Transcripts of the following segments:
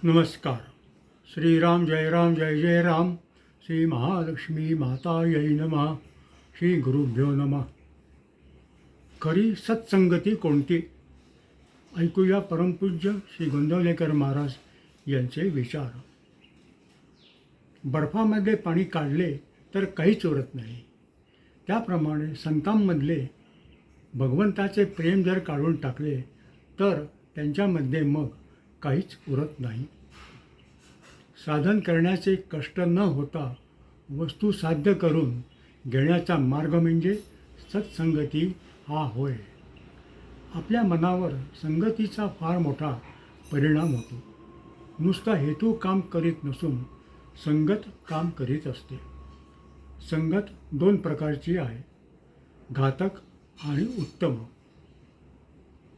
नमस्कार. श्रीराम जय राम जय जय राम. श्री महालक्ष्मी माता यै नमः. श्री गुरुभ्यो नमः. खरी सत्संगती कोणती? ऐकूया परमपूज्य श्री गोंदवलेकर महाराज यांचे विचार. बर्फामध्ये पाणी काढले तर काहीच उरत नाही. त्याप्रमाणे संतांमधले भगवंताचे प्रेम जर काढून टाकले तर त्यांच्यामध्ये मग काहीच उरत नाही. साधन करण्याचे कष्ट न होता वस्तू साध्य करून घेण्याचा मार्ग म्हणजे सत्संगती हा होय. आपल्या मनावर संगतीचा फार मोठा परिणाम होतो. नुसता हेतू काम करीत नसून संगत काम करीत असते. संगत दोन प्रकारची आहे, घातक आणि उत्तम.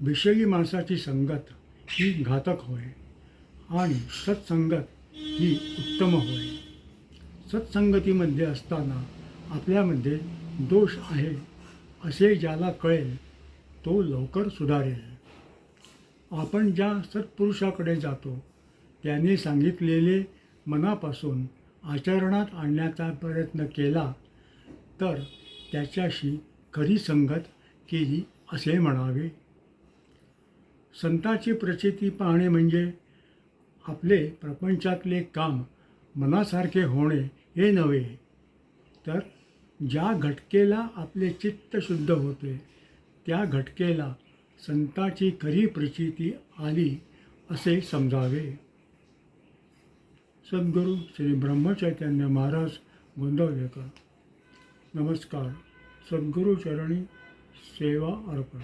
विषयी माणसाची संगत ही घातक होय आणि सत्संगत ही उत्तम होय. सत्संगतीमध्ये असताना आपल्यामध्ये दोष आहे असे ज्याला कळेल तो लवकर सुधारेल. आपण ज्या सत्पुरुषाकडे जातो त्याने सांगितलेले मनापासून आचरणात आणण्याचा प्रयत्न केला तर त्याच्याशी खरी संगत केली असे म्हणावे. संतांची प्रचिती पाहणे म्हणजे आपले प्रपंचातले काम मनासारखे होणे हे नव्हे, तर ज्या घटकेला आपले चित्त शुद्ध होते त्या घटकेला संतांची खरी प्रचिती आली असे समजावे. सद्गुरू श्री ब्रह्मचैतन्य महाराज गोंदवलेकर. नमस्कार. सद्गुरू चरणी सेवा अर्पण.